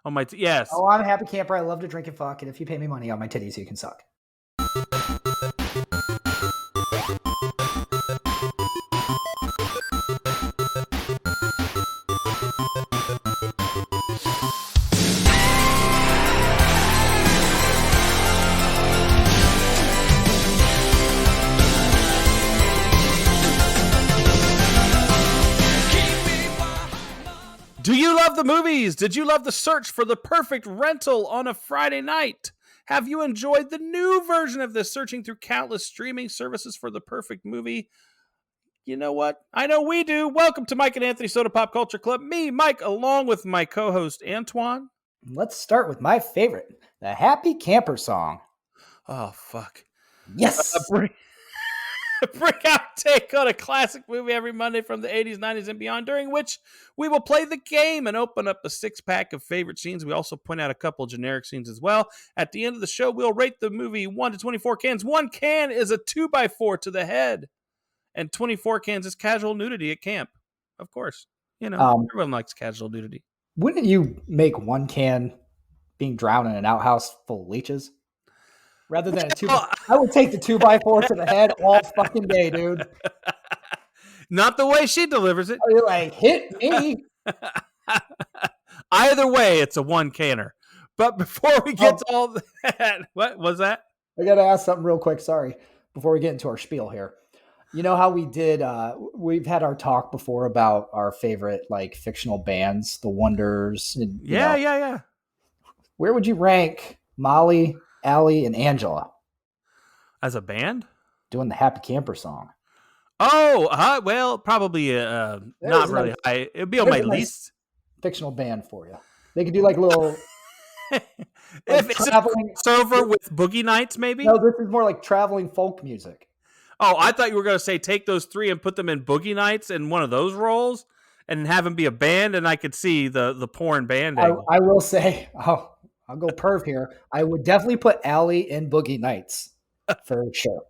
On my yes. Oh, I'm a happy camper. I love to drink and fuck. And if you pay me money on my titties, you can suck. Do you love the movies? Did you love the search for the perfect rental on a Friday night? Have you enjoyed the new version of this, searching through countless streaming services for the perfect movie? You know what? I know we do. Welcome to Mike and Anthony Soda Pop Culture Club. Me, Mike, along with my co-host, Antoine. Let's start with my favorite, the Happy Camper song. Oh, fuck. Yes! Bring our take on a classic movie every Monday from the 80s, 90s, and beyond, during which we will play the game and open up a 6-pack of favorite scenes. We also point out a couple generic scenes as well. At the end of the show, we'll rate the movie 1 to 24 cans. 1 can is a 2x4 to the head, and 24 cans is casual nudity at camp. Of course. You know, everyone likes casual nudity. Wouldn't you make 1 can being drowned in an outhouse full of leeches? Rather than a 2 I would take the 2x4 to the head all fucking day, dude. Not the way she delivers it. You're like, hit me. Either way, it's a 1 canner. But before we get to all that, what was that? I got to ask something real quick. Sorry. Before we get into our spiel here. You know how we did, we've had our talk before about our favorite, like, fictional bands, the Wonders. And, yeah. Where would you rank Molly, Allie, and Angela? As a band? Doing the Happy Camper song. Oh, well, probably not really high. It would be on my least. Fictional band for you. They could do like little... if it's traveling crossover with Boogie Nights, maybe? No, this is more like traveling folk music. Oh, I thought you were going to say take those 3 and put them in Boogie Nights in one of those roles and have them be a band, and I could see the porn band angle. I will say, I'll go perv here. I would definitely put Allie in Boogie Nights for sure.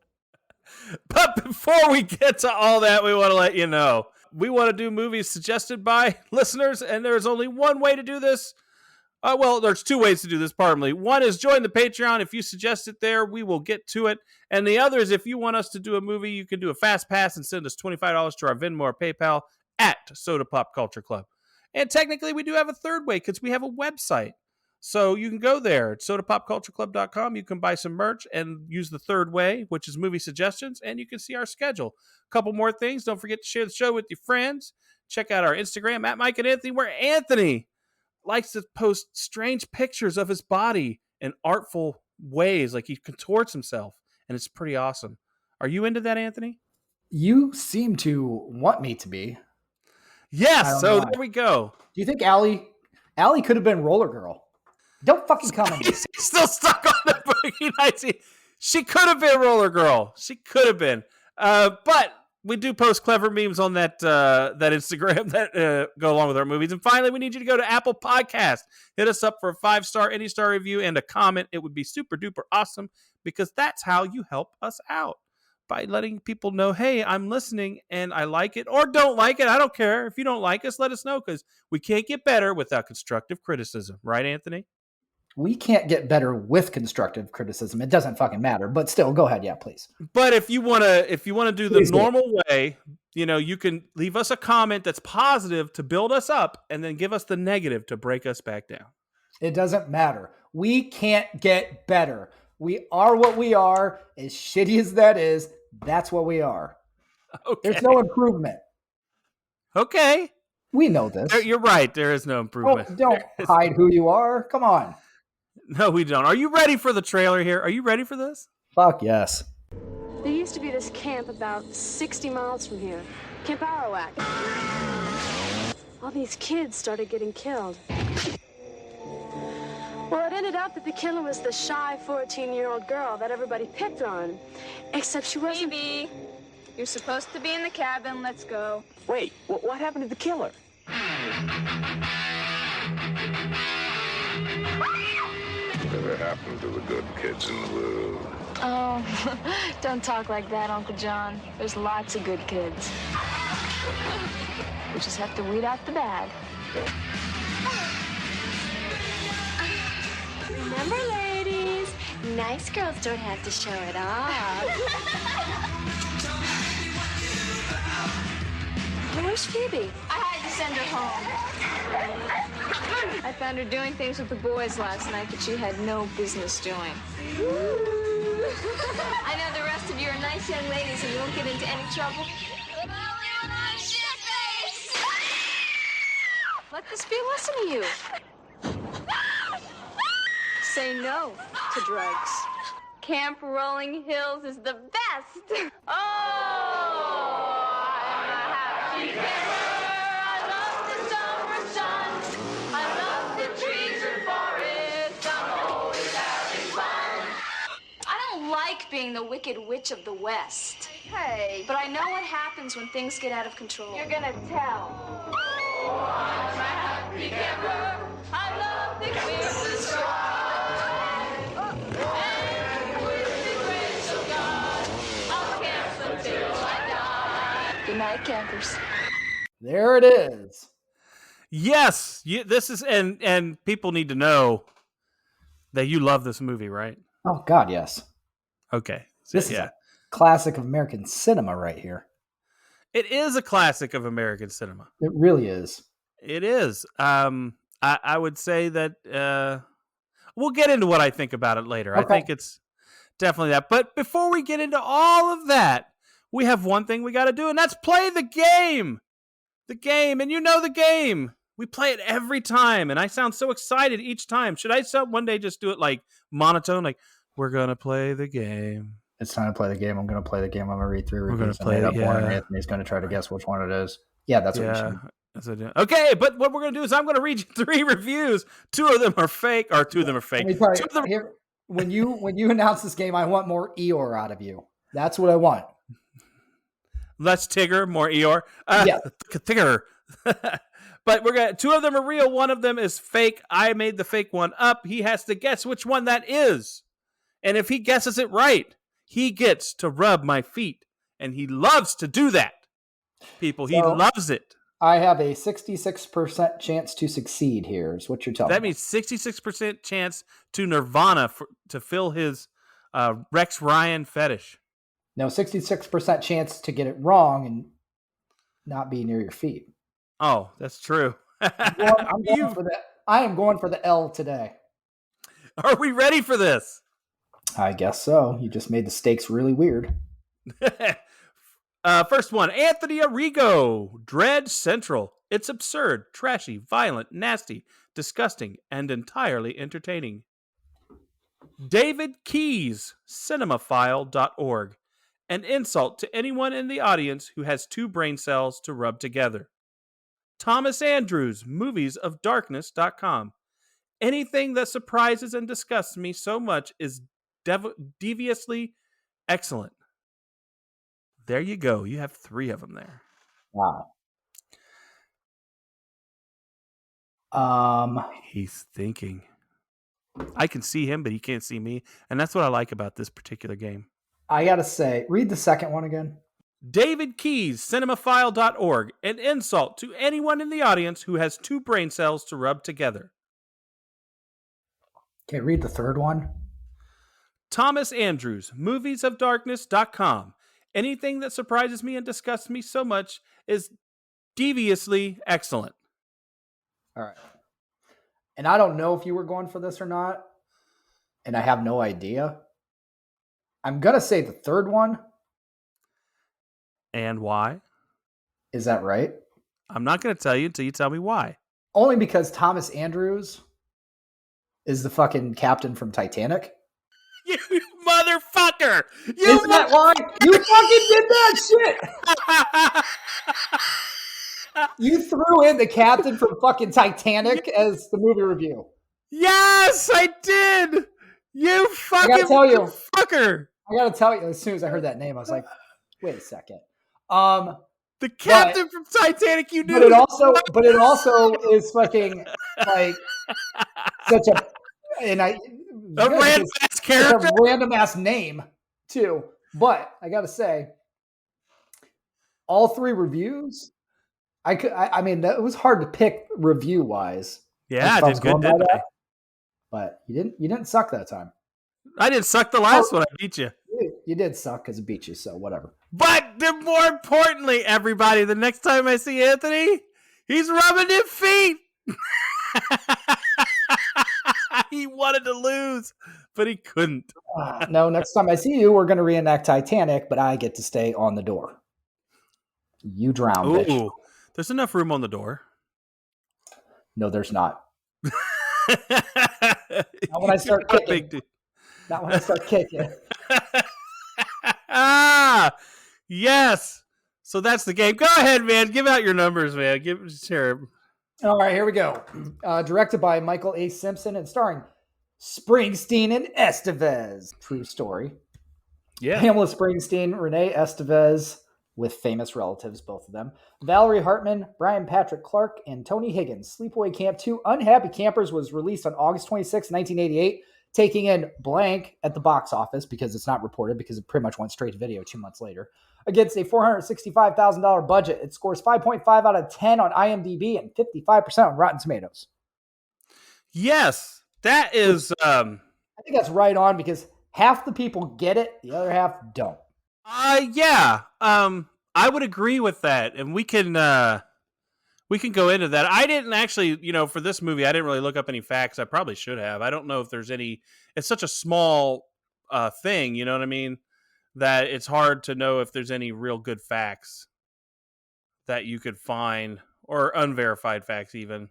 But before we get to all that, we want to let you know, we want to do movies suggested by listeners, and there's only one way to do this. Well, there's 2 ways to do this, pardon me. One is join the Patreon. If you suggest it there, we will get to it. And the other is if you want us to do a movie, you can do a fast pass and send us $25 to our Venmo or PayPal at Soda Pop Culture Club. And technically, we do have a third way because we have a website. So you can go there at sodapopcultureclub.com. You can buy some merch and use the third way, which is movie suggestions, and you can see our schedule. A couple more things. Don't forget to share the show with your friends. Check out our Instagram at Mike and Anthony, where Anthony likes to post strange pictures of his body in artful ways, like he contorts himself, and it's pretty awesome. Are you into that, Anthony? You seem to want me to be. Yes, so there we go. Do you think Allie could have been Roller Girl? Don't fucking come at me. He's still stuck on the Boogie Nights. She could have been Roller Girl. She could have been. But we do post clever memes on that Instagram that go along with our movies. And finally, we need you to go to Apple Podcast. Hit us up for a 5-star, any star review and a comment. It would be super duper awesome because that's how you help us out. By letting people know, hey, I'm listening and I like it or don't like it. I don't care. If you don't like us, let us know because we can't get better without constructive criticism. Right, Anthony? We can't get better with constructive criticism. It doesn't fucking matter. But still, go ahead. Yeah, please. But if you want to do the normal way, you can leave us a comment that's positive to build us up and then give us the negative to break us back down. It doesn't matter. We can't get better. We are what we are. As shitty as that is, that's what we are. Okay. There's no improvement. Okay. We know this. You're right. There is no improvement. Don't hide who you are. Come on. No, we don't. Are you ready for the trailer here? Are you ready for this? Fuck yes. There used to be this camp about 60 miles from here. Camp Arawak. All these kids started getting killed. Well, it ended up that the killer was the shy 14-year-old girl that everybody picked on. Except she wasn't... Baby, you're supposed to be in the cabin. Let's go. Wait, what happened to the killer? Whatever happened to the good kids in the world? Oh, don't talk like that, Uncle John. There's lots of good kids. We just have to weed out the bad. Remember, ladies, nice girls don't have to show it off. Where's Phoebe? I had to send her home. I found her doing things with the boys last night that she had no business doing. I know the rest of you are nice young ladies and you won't get into any trouble. Let this be a lesson to you. Say no to drugs. Camp Rolling Hills is the best. Oh, I'm a happy camper. I love the summer sun. I love the trees and forests. I'm always having fun. I don't like being the wicked witch of the West. Hey, but I know what happens when things get out of control. You're gonna tell. Oh, I'm a happy camper. I love the clear blue sky. Good night, campers. There it is. Yes, this is, and people need to know that you love this movie, right? Oh God, yes. Okay, so, This is a classic of American cinema right here. it is a classic of American cinema. It really is. It is. I would say that we'll get into what I think about it later. Okay. I think it's definitely that. But before we get into all of that, we have one thing we got to do, and that's play the game. The game, and you know the game. We play it every time, and I sound so excited each time. Should I one day just do it like monotone, like we're gonna play the game? It's time to play the game. I'm going to play the game. I'm going to read 3 We're reviews. gonna play it, one, and yeah. Anthony's going to try to guess which one it is. Yeah, that's what you should. That's what I do. Okay, but what we're gonna do is I'm gonna read you 3 reviews. 2 of them are fake, or 2 of them are fake. Let me tell you, Two of them- here, when you announce this game, I want more Eeyore out of you. That's what I want. Less Tigger, more Eeyore. Yeah. Tigger. But 2 of them are real. 1 of them is fake. I made the fake one up. He has to guess which one that is. And if he guesses it right, he gets to rub my feet. And he loves to do that. People, he loves it. I have a 66% chance to succeed here, is what you're telling That me. means 66% chance to Nirvana to fill his Rex Ryan fetish. No, 66% chance to get it wrong and not be near your feet. Oh, that's true. I'm going for I am going for the L today. Are we ready for this? I guess so. You just made the stakes really weird. First one, Anthony Arrigo, Dread Central. It's absurd, trashy, violent, nasty, disgusting, and entirely entertaining. David Keys, cinemaphile.org. An insult to anyone in the audience who has 2 brain cells to rub together. Thomas Andrews, moviesofdarkness.com. Anything that surprises and disgusts me so much is deviously excellent. There you go. You have 3 of them there. Wow. He's thinking. I can see him, but he can't see me. And that's what I like about this particular game. I got to say, read the second one again. David Keys, cinemaphile.org. An insult to anyone in the audience who has 2 brain cells to rub together. Okay, read the third one. Thomas Andrews, moviesofdarkness.com. Anything that surprises me and disgusts me so much is deviously excellent. All right. And I don't know if you were going for this or not, and I have no idea. I'm going to say the third one. And why? Is that right? I'm not going to tell you until you tell me why. Only because Thomas Andrews is the fucking captain from Titanic. You motherfucker! Isn't that why? You fucking did that shit! You threw in the captain from fucking Titanic as the movie review. Yes, I did! You fucking motherfucker! I gotta tell you, as soon as I heard that name, I was like, wait a second. The captain from Titanic, you knew. But it also is fucking like such a random ass character, a random ass name too. But I gotta say, all 3 reviews, I mean, it was hard to pick review wise. Yeah, I did good, didn't I? but you didn't suck that time. I didn't suck the last one. I beat you. You did suck because it beat you, so whatever. But more importantly, everybody, the next time I see Anthony, he's rubbing his feet. He wanted to lose, but he couldn't. No, next time I see you, we're going to reenact Titanic, but I get to stay on the door. You drown, bitch. Ooh, there's enough room on the door. No, there's not. Not when I start kicking. Not when I start kicking. Yes. So that's the game. Go ahead, man. Give out your numbers, man. Share. All right, here we go. Directed by Michael A. Simpson and starring Springsteen and Estevez. True story. Yeah. Pamela Springsteen, Renee Estevez, with famous relatives, both of them. Valerie Hartman, Brian Patrick Clark, and Tony Higgins. Sleepaway Camp 2 Unhappy Campers was released on August 26, 1988, taking in blank at the box office because it's not reported because it pretty much went straight to video 2 months later. Against a $465,000 budget, it scores 5.5 out of 10 on IMDb and 55% on Rotten Tomatoes. Yes, that is... I think that's right on because half the people get it, the other half don't. Yeah. I would agree with that, and we can go into that. I didn't actually, for this movie, I didn't really look up any facts. I probably should have. I don't know if there's any. It's such a small thing, you know what I mean, that it's hard to know if there's any real good facts that you could find, or unverified facts even,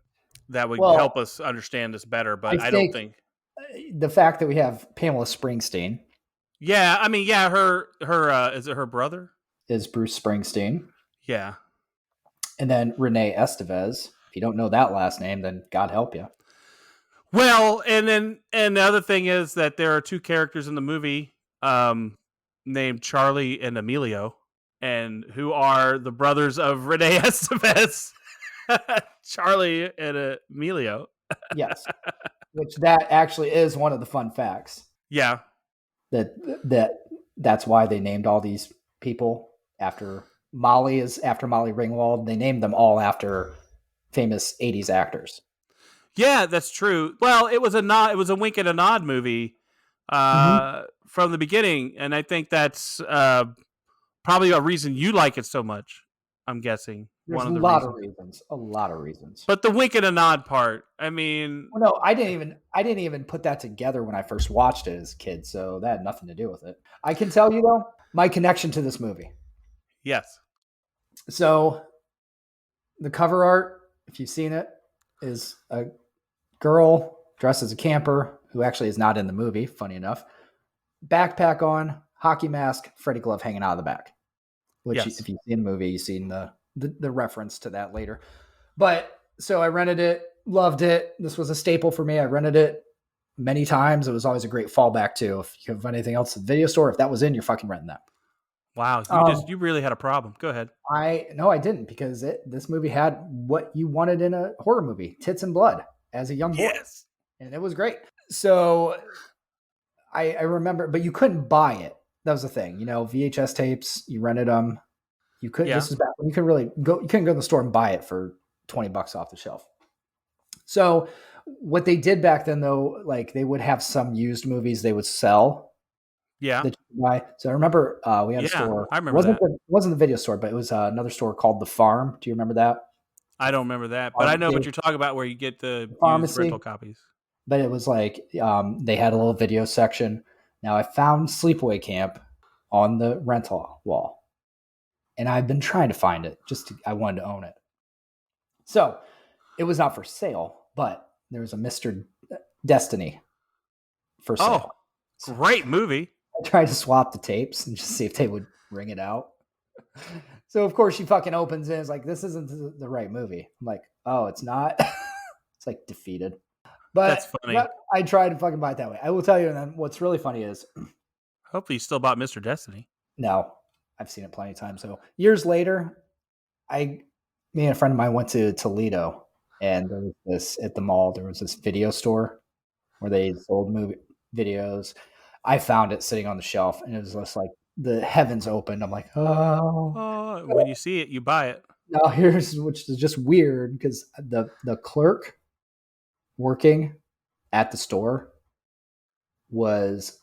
that would help us understand this better. But I don't think the fact that we have Pamela Springsteen. Yeah, I mean, yeah, her is it her brother? Is Bruce Springsteen. Yeah. And then Renee Estevez. If you don't know that last name, then God help you. Well, and the other thing is that there are two characters in the movie named Charlie and Emilio, and who are the brothers of Renee Estevez. Charlie and Emilio. Yes. Which that actually is one of the fun facts. Yeah. That's why they named all these people after Molly Ringwald. They named them all after famous 80s actors. Yeah, that's true. Well, it was a wink and a nod movie from the beginning, and I think that's probably a reason you like it so much. I'm guessing. There's a lot of reasons. But the wink and a nod part, I mean, well, no, I didn't even put that together when I first watched it as a kid, so that had nothing to do with it. I can tell you though, my connection to this movie. Yes. So the cover art, if you've seen it, is a girl dressed as a camper who actually is not in the movie, funny enough. Backpack on, hockey mask, Freddy glove hanging out of the back. Which, yes. If you've seen the movie, you've seen the reference to that later. But so I rented it, loved it. This was a staple for me. I rented it many times. It was always a great fallback too. If you have anything else at the video store, if that was in, you're fucking renting that. Wow, you really had a problem. Go ahead. No, I didn't, because this movie had what you wanted in a horror movie: tits and blood as a young boy. Yes, and it was great. So I remember, but you couldn't buy it. That was the thing, VHS tapes. You rented them. You could. Yeah. This was back when you couldn't go to the store and buy it for $20 off the shelf. So what they did back then, though, like they would have some used movies they would sell. Yeah. So I remember we had a store. I remember it wasn't the video store, but it was another store called The Farm. Do you remember that? I don't remember that, but I know what you're talking about, where you get the pharmacy rental copies. But it was like they had a little video section. Now I found Sleepaway Camp on the rental wall, and I've been trying to find it. I wanted to own it. So it was not for sale, but there was a Mr. Destiny for sale. Oh, great movie. I tried to swap the tapes and just see if they would ring it out. So of course she fucking opens it and is like, this isn't the right movie. I'm like, oh, it's not. It's like defeated. But that's funny. I tried to fucking buy it that way. I will tell you, and then what's really funny is, hopefully you still bought Mr. Destiny. No, I've seen it plenty of times. So years later, me and a friend of mine went to Toledo, and there was this at the mall. There was this video store where they sold movie videos. I found it sitting on the shelf, and it was just like the heavens opened. I'm like, oh. When you see it, you buy it. Now which is just weird, because the clerk working at the store was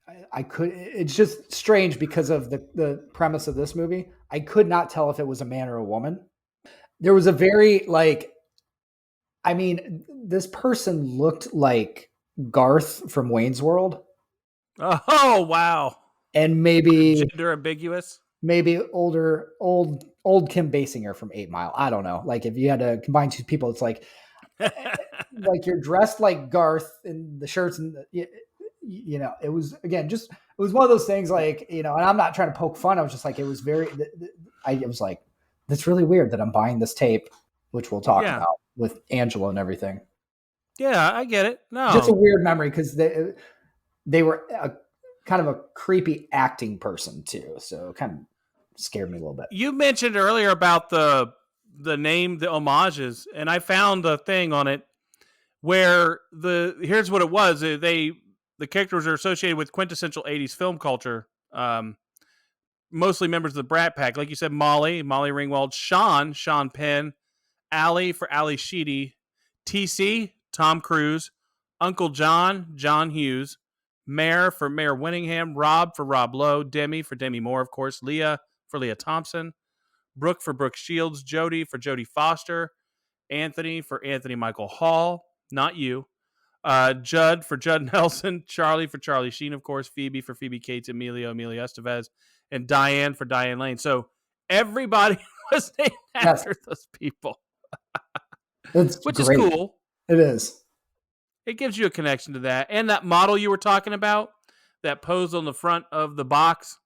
it's just strange because of the premise of this movie. I could not tell if it was a man or a woman. There was a very this person looked like Garth from Wayne's World. Oh, wow. And maybe gender ambiguous. Maybe old Kim Basinger from 8 Mile. I don't know. Like if you had to combine two people, it's like you're dressed like Garth in the shirts and it was one of those things and I'm not trying to poke fun. I was just like, it was like, that's really weird that I'm buying this tape, which we'll talk about with Angela and everything. Yeah, I get it. No, just a weird memory because they were kind of a creepy acting person too. So it kind of scared me a little bit. You mentioned earlier about the name, the homages, and I found a thing on it where here's what it was. The characters are associated with quintessential 80s film culture. Mostly members of the Brat Pack. Like you said, Molly Ringwald, Sean Penn, Allie for Allie Sheedy, TC, Tom Cruise, Uncle John Hughes, Mayor for Mayor Winningham, Rob for Rob Lowe, Demi for Demi Moore, of course, Leah for Leah Thompson, Brooke for Brooke Shields, Jodie for Jodie Foster, Anthony for Anthony Michael Hall, not you, Judd for Judd Nelson, Charlie for Charlie Sheen, of course, Phoebe for Phoebe Cates, Emilio Estevez, and Diane for Diane Lane. So everybody was named after those people. Which is cool. It is. It gives you a connection to that. And that model you were talking about, that posed on the front of the box.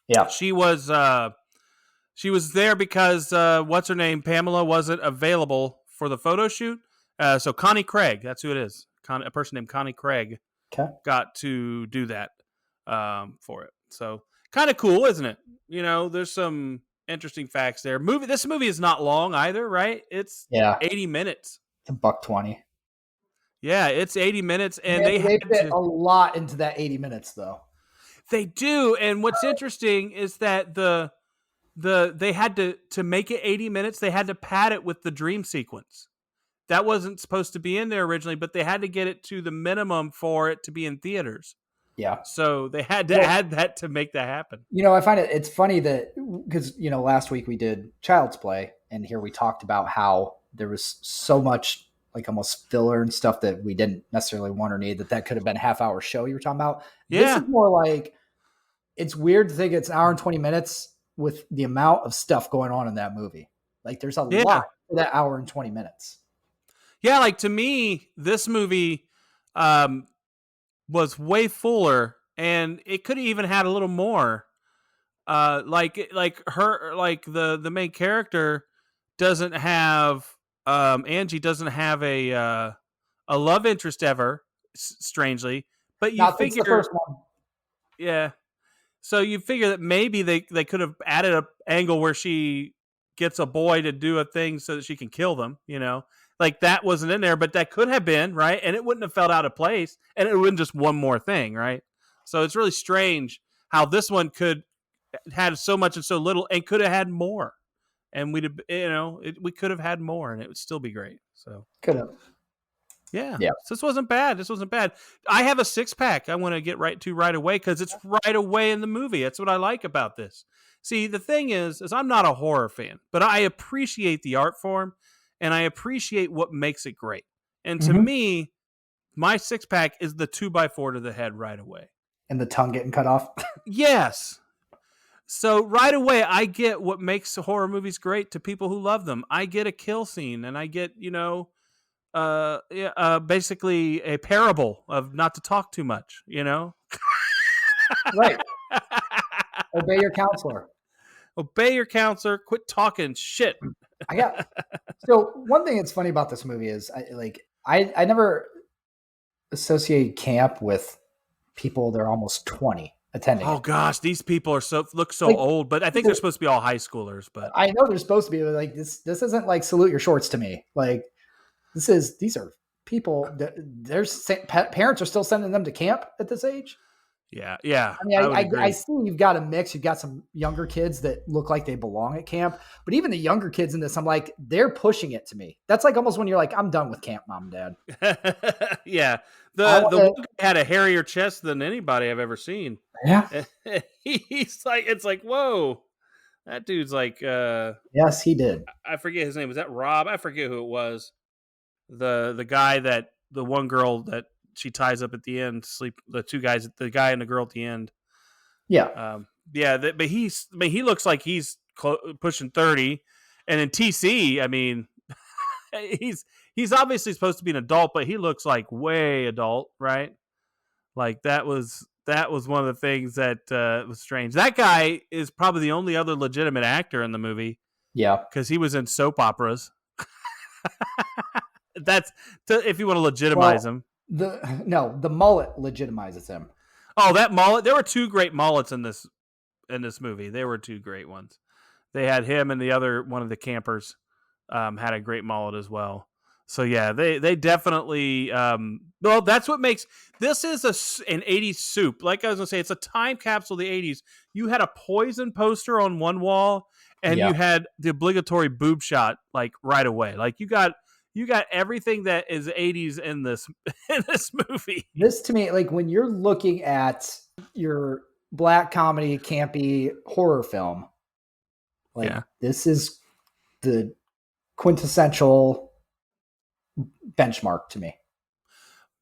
Yeah. She was there because what's her name? Pamela wasn't available for the photo shoot. So Connie Craig, that's who it is. A person named Connie Craig got to do that for it. So kind of cool, isn't it? There's some interesting facts there. This movie is not long either, right? It's 80 minutes. It's $1.20. Yeah, it's 80 minutes, and they fit a lot into that 80 minutes, though. They do, and what's interesting is that they had to make it 80 minutes. They had to pad it with the dream sequence. That wasn't supposed to be in there originally, but they had to get it to the minimum for it to be in theaters. Yeah. So they had to add that to make that happen. I find it's funny that because last week we did Child's Play, and here we talked about how there was so much almost filler and stuff that we didn't necessarily want or need, that could have been a half-hour show you were talking about. Yeah. This is more like, it's weird to think it's an hour and 20 minutes with the amount of stuff going on in that movie. There's a lot for that hour and 20 minutes. Yeah, to me, this movie was way fuller, and it could have even had a little more. The main character doesn't have Angie doesn't have a love interest ever, strangely, but you figure the first one. Yeah. So you figure that maybe they could have added an angle where she gets a boy to do a thing so that she can kill them, that wasn't in there, but that could have been, right? And it wouldn't have felt out of place, and it wouldn't just one more thing, right? So it's really strange how this one could had so much and so little, and could have had more. And we'd have, we could have had more, and it would still be great. So could have. Yeah. So this wasn't bad. I have a 6-pack I want to get right away because it's right away in the movie. That's what I like about this. See, the thing is I'm not a horror fan, but I appreciate the art form, and I appreciate what makes it great. And to me, my 6-pack is the 2x4 to the head right away. And the tongue getting cut off? Yes. So right away, I get what makes horror movies great to people who love them. I get a kill scene, and I get, basically a parable of not to talk too much, Right. Obey your counselor. Obey your counselor. Quit talking shit. So one thing that's funny about this movie is I never associate camp with people that are almost 20 attending. Oh gosh, these people look so old, but I think they're supposed to be all high schoolers. But I know they're supposed to be this isn't salute your shorts to me. These are people that parents are still sending them to camp at this age. Yeah, yeah. I mean, would agree. I see you've got a mix. You've got some younger kids that look like they belong at camp, but even the younger kids in this, I'm like, they're pushing it to me. That's like almost when you're like, I'm done with camp, mom and dad. Yeah, I the wanna- one guy had a hairier chest than anybody I've ever seen. Yeah. He's like, it's like, whoa, that dude's like, Yes, he did. I forget his name. Was that Rob? I forget who it was. The guy that the one girl that she ties up at the end. The two guys, the guy and the girl at the end. Yeah. Yeah. But he looks like he's pushing 30, and in TC, I mean, he's obviously supposed to be an adult, but he looks like way adult, right? Like that was one of the things that was strange. That guy is probably the only other legitimate actor in the movie. Yeah. Because he was in soap operas. That's if you want to legitimize him. The mullet legitimizes him. Oh, that mullet! There were two great mullets in this movie. There were two great ones. They had him and the other one of the campers had a great mullet as well. So yeah, they definitely. Well, that's what makes this is an '80s soup. Like I was gonna say, it's a time capsule of the '80s. You had a Poison poster on one wall, and you had the obligatory boob shot like right away. Like you got everything that is '80s in this movie. This to me, like when you're looking at your black comedy, campy horror film, like this is the quintessential benchmark to me.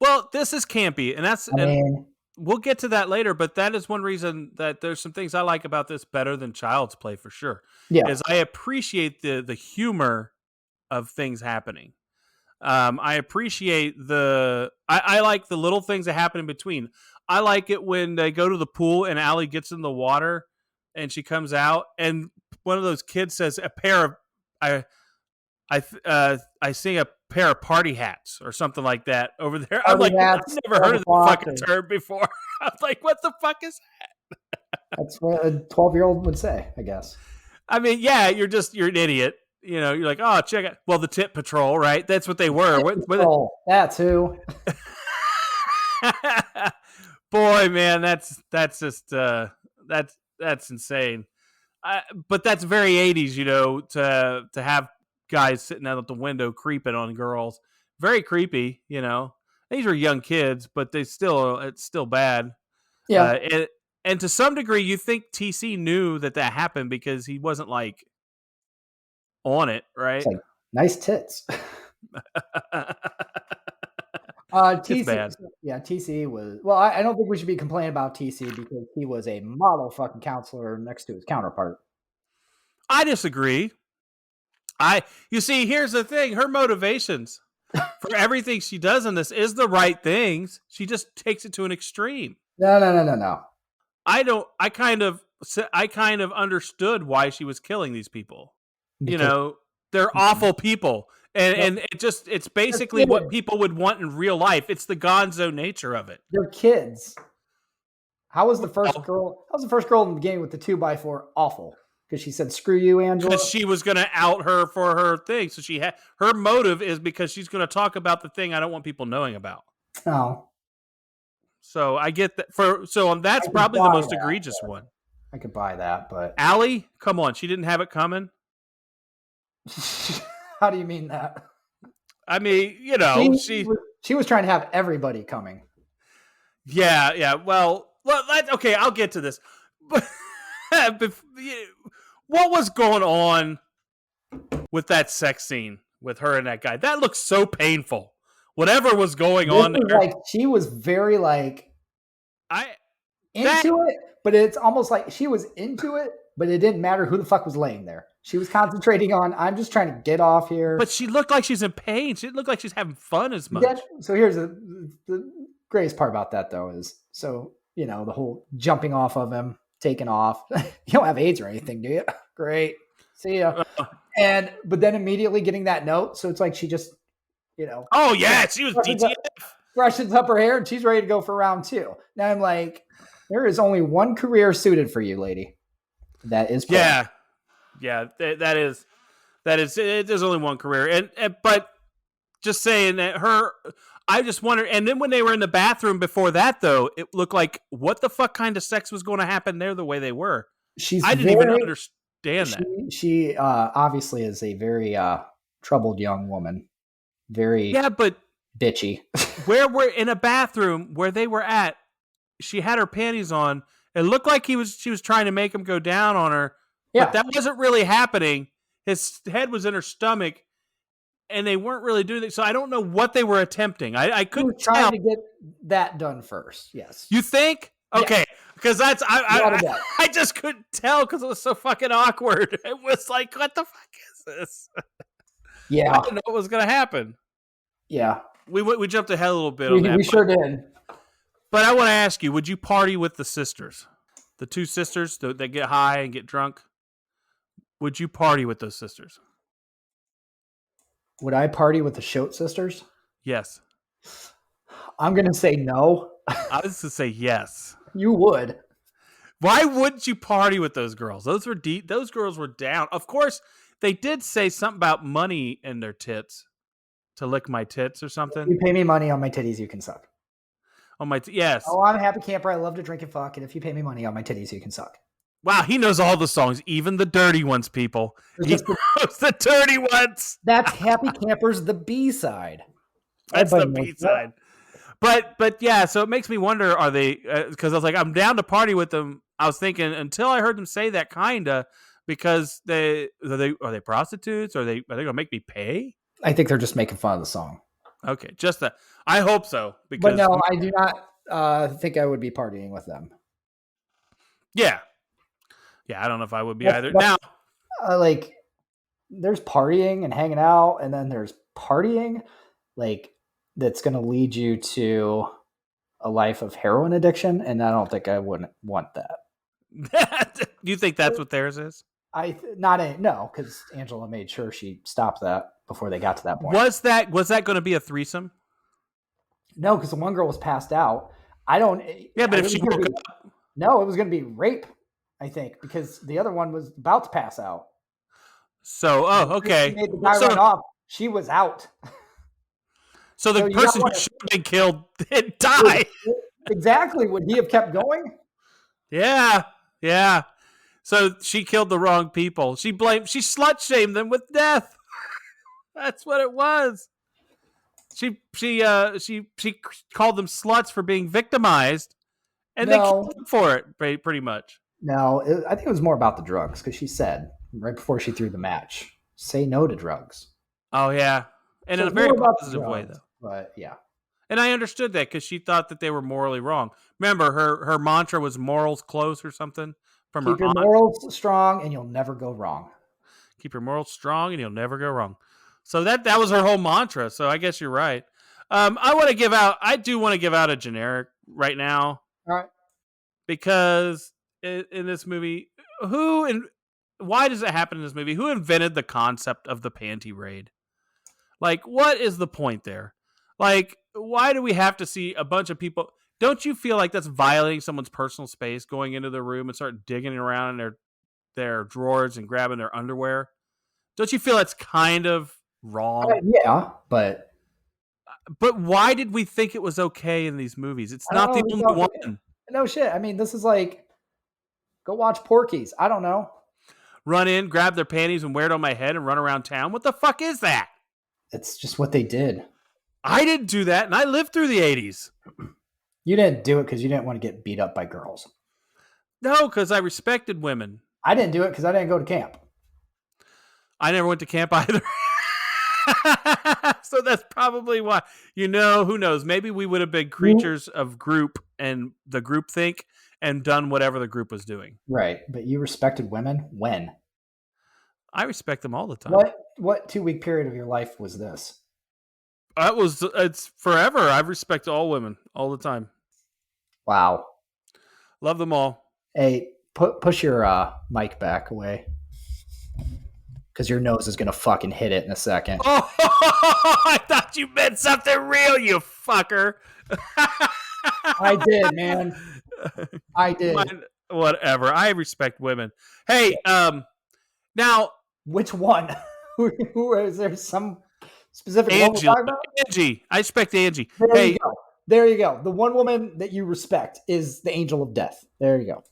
Well, this is campy, and we'll get to that later, but that is one reason that there's some things I like about this better than Child's Play for sure. Yeah. Is I appreciate the humor of things happening. I appreciate I like the little things that happen in between. I like it when they go to the pool and Allie gets in the water and she comes out and one of those kids says I see a pair of party hats or something like that over there. I'm like, I've never heard of that fucking term before. I'm like, what the fuck is that? That's what a 12-year-old would say, I guess. I mean, yeah, you're an idiot. You know, you're like, oh, check it. Well, the Tit Patrol, right? That's what they were. That's who. Boy, man, that's just that's insane. But that's very 80s, you know, to have guys sitting out the window creeping on girls. Very creepy, you know. These are young kids, but it's still bad. Yeah. And to some degree, you think TC knew that happened because he wasn't like on it, right? Like, nice tits. TC, bad. Yeah, TC was. Well, I don't think we should be complaining about TC because he was a model fucking counselor next to his counterpart. I disagree. You see, here's the thing: her motivations for everything she does in this is the right things. She just takes it to an extreme. No. I kind of understood why she was killing these people. Because, you know, they're awful people. And it's basically what people would want in real life. It's the gonzo nature of it. They're kids. How was the first girl in the beginning with the 2x4 awful? Because she said, screw you, Angela. Because she was going to out her for her thing. So her motive is because she's going to talk about the thing I don't want people knowing about. Oh. So I get that. That's probably the most egregious one. I could buy that, but Allie, come on. She didn't have it coming. How do you mean that? I mean, you know, she was trying to have everybody coming. Yeah. Well, okay, I'll get to this. But what was going on with that sex scene with her and that guy? That looks so painful. Whatever was going on there. Like she was very into it, but it's almost like she was into it, but it didn't matter who the fuck was laying there. She was concentrating on, I'm just trying to get off here. But she looked like she's in pain. She didn't look like she's having fun as much. So here's the greatest part about that, though, is you know, the whole jumping off of him, taking off. You don't have AIDS or anything, do you? Great. See ya. But then immediately getting that note. So it's like she just, you know. Oh, yeah. She was DTF. Freshens up her hair and she's ready to go for round 2. Now I'm like, there is only one career suited for you, lady. That is porn. Yeah, that is. There's only one career, but just saying that I just wonder. And then when they were in the bathroom before that, though, it looked like what the fuck kind of sex was going to happen there the way they were. I didn't even understand that. She obviously is a very troubled young woman. Very but bitchy. where we're in a bathroom where they were at, she had her panties on. It looked like she was trying to make him go down on her. Yeah. But that wasn't really happening. His head was in her stomach, and they weren't really doing it. So I don't know what they were attempting. I couldn't tell. Trying to get that done first. Yes. You think? Okay. Because that's I just couldn't tell because it was so fucking awkward. It was like, what the fuck is this? Yeah. I didn't know what was gonna happen. Yeah. We jumped ahead a little bit on that. We sure did. But I want to ask you, would you party with the sisters? The two sisters that get high and get drunk? Would you party with those sisters? Would I party with the Shote sisters? Yes. I'm going to say no. I was to say yes. You would. Why wouldn't you party with those girls? Those were deep. Those girls were down. Of course, they did say something about money in their tits. To lick my tits or something. If you pay me money on my titties, you can suck. On my yes. Oh, I'm a happy camper. I love to drink and fuck. And if you pay me money on my titties, you can suck. Wow, he knows all the songs, even the dirty ones, people. He knows the dirty ones. That's Happy Campers, the B-side. That's the B-side. But yeah, so it makes me wonder, are they, because I was like, I'm down to party with them. I was thinking until I heard them say that kinda, because are they prostitutes? Are they going to make me pay? I think they're just making fun of the song. Okay, just that. I hope so. Because, but no, I do not think I would be partying with them. Yeah. Yeah, I don't know if I would be either. Now, like, there's partying and hanging out, and then there's partying, like, that's going to lead you to a life of heroin addiction, and I don't think I wouldn't want that. You think that's what theirs is? No, because Angela made sure she stopped that before they got to that point. Was that going to be a threesome? No, because the one girl was passed out. Yeah, but if she woke up. No, it was going to be rape, I think, because the other one was about to pass out. So, okay. She made the guy run off. She was out. So the person who should have been killed did die. Exactly. Would he have kept going? Yeah. Yeah. So she killed the wrong people. She slut shamed them with death. That's what it was. She called them sluts for being victimized, and they killed them for it, pretty much. No, I think it was more about the drugs, because she said right before she threw the match, "Say no to drugs." Oh yeah, and so in a very positive way, though. But yeah, and I understood that because she thought that they were morally wrong. Remember, her mantra was "morals close" or something. Keep your morals strong, and you'll never go wrong. Keep your morals strong, and you'll never go wrong. So that was her whole mantra. So I guess you're right. I do want to give out a generic right now. All right. Because in this movie, why does it happen in this movie? Who invented the concept of the panty raid? Like, what is the point there? Like, why do we have to see a bunch of people? Don't you feel like that's violating someone's personal space, going into their room and start digging around in their drawers and grabbing their underwear? Don't you feel that's kind of wrong? Yeah, but why did we think it was okay in these movies? It's not the only one. No shit. I mean, this is like, go watch Porky's. I don't know. Run in, grab their panties and wear it on my head and run around town. What the fuck is that? It's just what they did. I didn't do that, and I lived through the 80s. You didn't do it because you didn't want to get beat up by girls. No, because I respected women. I didn't do it because I didn't go to camp. I never went to camp either. So that's probably why. Who knows? Maybe we would have been creatures of group and the group think and done whatever the group was doing. Right. But you respected women when? I respect them all the time. What 2-week period of your life was this? It's forever. I respect all women all the time. Wow. Love them all. Hey, push your mic back away. Because your nose is going to fucking hit it in a second. Oh, I thought you meant something real, you fucker. I did, man. I did. Whatever. I respect women. Hey, now. Which one? Who is there some Specific one we're Angie. talking about? Angie. I expect Angie. There Hey, you go. There you go. The one woman that you respect is the angel of death. There you go.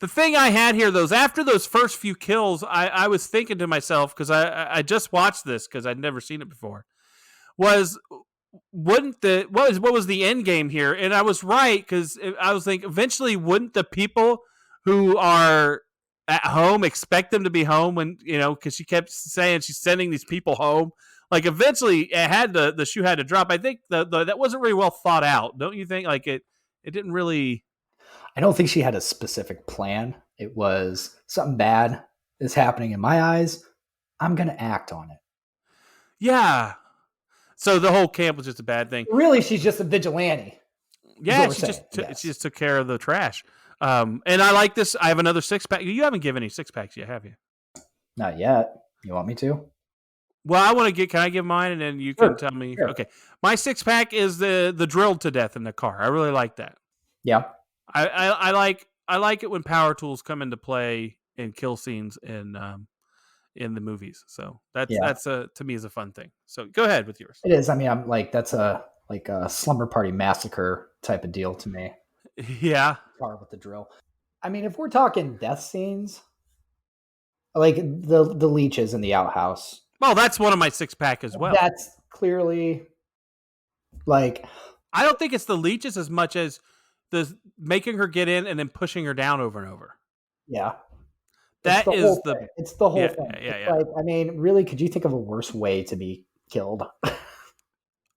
the thing I had here, though, is after those first few kills, I was thinking to myself, because I just watched this because I'd never seen it before, was what was the end game here? And I was right, because I was thinking eventually wouldn't the people who are at home expect them to be home when, because she kept saying she's sending these people home. Like eventually the shoe had to drop. I think that wasn't really well thought out. Don't you think? Like it didn't really. I don't think she had a specific plan. It was something bad is happening in my eyes. I'm going to act on it. Yeah. So the whole camp was just a bad thing. Really, she's just a vigilante. Yeah, she just took care of the trash. And I like this. I have another 6-pack. You haven't given any 6-packs yet, have you? Not yet. You want me to? Well, I want to get. Can I give mine, and then you can tell me? Sure. Okay, my 6-pack is the drilled to death in the car. I really like that. Yeah. I like it when power tools come into play in kill scenes in the movies. So that's to me is a fun thing. So go ahead with yours. It is. I mean, I'm like that's a slumber party massacre type of deal to me. Yeah. Car with the drill. I mean, if we're talking death scenes, like the leeches in the outhouse. Well, that's one of my 6-pack as well. That's clearly like. I don't think it's the leeches as much as the making her get in and then pushing her down over and over. Yeah. It's the whole thing. Yeah. Like, I mean, really, could you think of a worse way to be killed?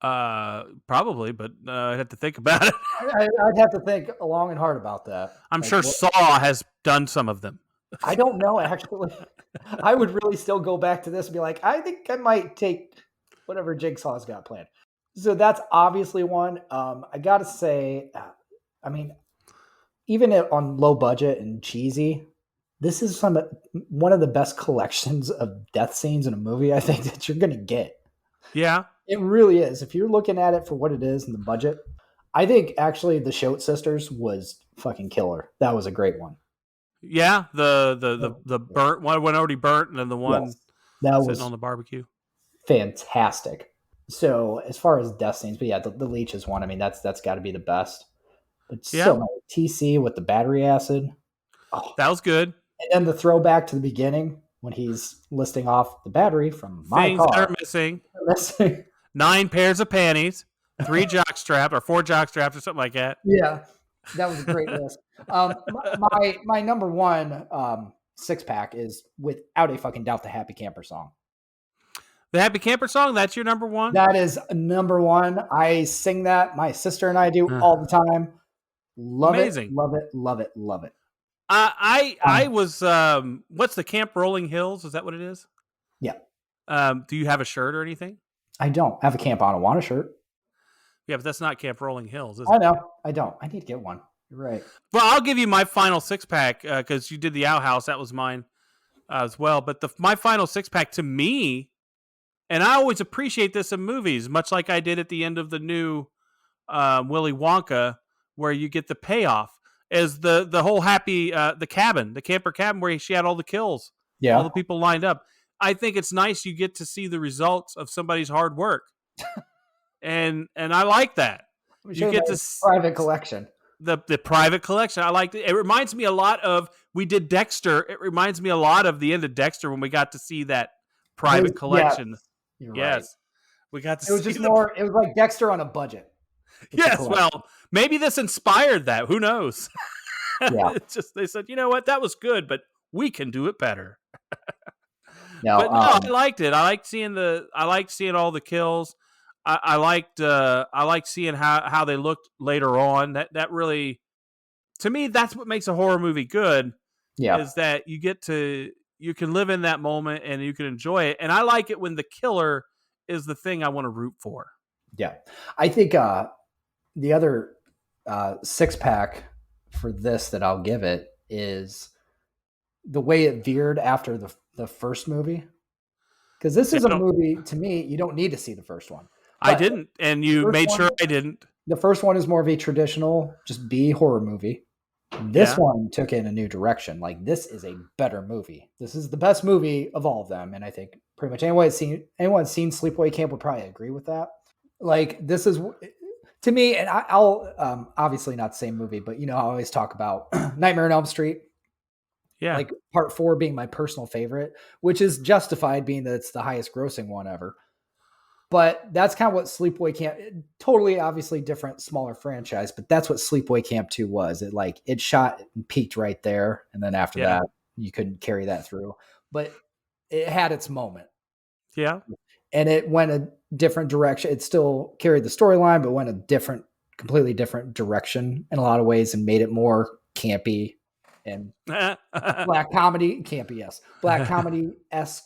Probably, but I'd have to think about it. I'd have to think long and hard about that. I'm sure Saw has done some of them. I don't know, actually. I would really still go back to this and be like, I think I might take whatever Jigsaw's got planned. So that's obviously one. I got to say, I mean, even on low budget and cheesy, this is one of the best collections of death scenes in a movie, I think, that you're going to get. Yeah. It really is. If you're looking at it for what it is and the budget, I think actually the Shoat Sisters was fucking killer. That was a great one. Yeah, the burnt one already burnt, and then the one that sitting was on the barbecue. Fantastic. So as far as death scenes, but yeah, the leeches one. I mean, that's got to be the best. But so TC with the battery acid. Oh. That was good. And then the throwback to the beginning when he's listing off the battery from my things car. that are missing. 9 pairs of panties, 3 jock straps or 4 jock straps or something like that. Yeah, that was a great list. My number one 6-pack is without a fucking doubt the Happy Camper song. The Happy Camper song, that's your number one? That is number one. I sing that. My sister and I do all the time. Amazing. Love it. I was what's the Camp Rolling Hills? Is that what it is? Yeah. Do you have a shirt or anything? I don't have a Camp On Want a shirt. Yeah, but that's not Camp Rolling Hills, is I it? know. I don't. I need to get one. You're right. Well, I'll give you my final 6-pack because you did the outhouse. That was mine as well. But my final 6-pack to me, and I always appreciate this in movies, much like I did at the end of the new Willy Wonka, where you get the payoff, is the whole the camper cabin where she had all the kills, all the people lined up. I think it's nice you get to see the results of somebody's hard work, and I like that. You get to private collection. The private collection. I like it. It reminds me a lot of we did Dexter. It reminds me a lot of the end of Dexter when we got to see that private collection. Yes, we got to. It was just more. It was like Dexter on a budget. Yes, well, maybe this inspired that. Who knows? Yeah. It's just they said, you know what, that was good, but we can do it better. No, but no, I liked it. I liked seeing all the kills. I liked seeing how they looked later on. That really, to me, that's what makes a horror movie good. Yeah, is that you can live in that moment and you can enjoy it. And I like it when the killer is the thing I want to root for. Yeah, I think the other 6-pack for this that I'll give it is the way it veered after the first movie. Because this is a movie, to me, you don't need to see the first one. I didn't, and you made sure I didn't. The first one is more of a traditional, just B horror movie. This one took it in a new direction. Like, this is a better movie. This is the best movie of all of them, and I think pretty much anyone that's seen Sleepaway Camp would probably agree with that. Like, this is to me, and I'll obviously not the same movie, but I always talk about Nightmare on Elm Street. Yeah. Like part 4 being my personal favorite, which is justified being that it's the highest grossing one ever. But that's kind of what Sleepaway Camp, totally obviously different, smaller franchise, but that's what Sleepaway Camp 2 was. It shot and peaked right there. And then after that, you couldn't carry that through. But it had its moment. Yeah. And it went a different direction. It still carried the storyline, but went a completely different direction in a lot of ways and made it more campy and black comedy. Campy, yes. Black comedy-esque.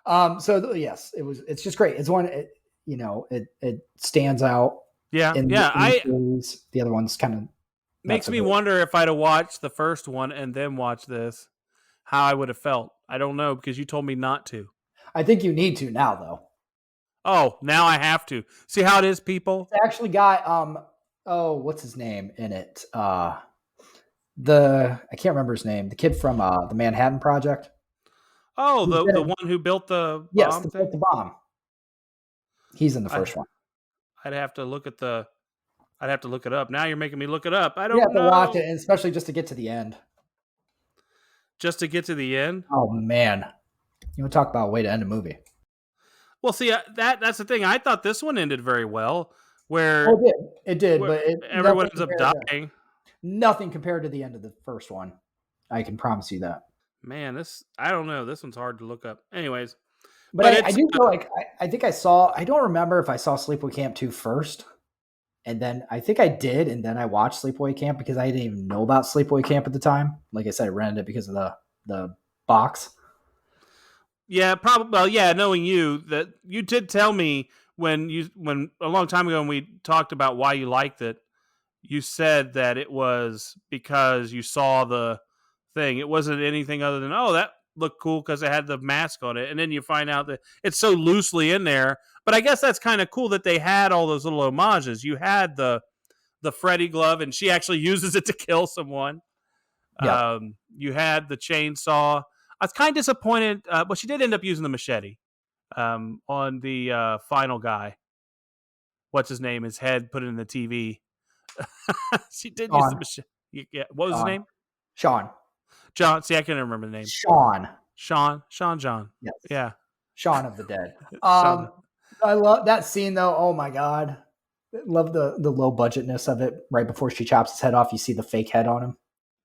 So yes, it's just great. It's one, it stands out. Yeah. The other one's kind of makes me wonder if I'd have watched the first one and then watched this, how I would have felt. I don't know, because you told me not to. I think you need to now, though. Oh, now I have to. See how it is, people? It's actually got, what's his name in it? I can't remember his name. The kid from the Manhattan Project. Oh, the one who built the bomb thing? Built the bomb. He's in the first one. I'd have to look it up. Now you're making me look it up. I don't know. You have to watch it, and especially just to get to the end. Just to get to the end? Oh, man. You want to talk about a way to end a movie. Well, see, that's the thing. I thought this one ended very well, where it did, but everyone ends up dying. Nothing compared to the end of the first one. I can promise you that. Man, I don't know. This one's hard to look up. Anyways. But I do feel like, I think I don't remember if I saw Sleepaway Camp 2 first. And then I think I did. And then I watched Sleepaway Camp because I didn't even know about Sleepaway Camp at the time. Like I said, I rented it because of the box. Yeah, probably. Well, yeah, knowing you, that you did tell me when a long time ago when we talked about why you liked it, you said that it was because you saw the thing. It wasn't anything other than, oh, that looked cool because it had the mask on it. And then you find out that it's so loosely in there. But I guess that's kind of cool that they had all those little homages. You had the Freddy glove, and she actually uses it to kill someone. Yeah. You had the chainsaw. I was kind of disappointed. Well, she did end up using the machete on the final guy. What's his name? His head put it in the TV. She did use the machete. Yeah. What was his name? Sean. John. See, I can't remember the name. Sean. Yes. Yeah. Shaun of the Dead. I love that scene though. Oh my God. Love the low budgetness of it. Right before she chops his head off, you see the fake head on him.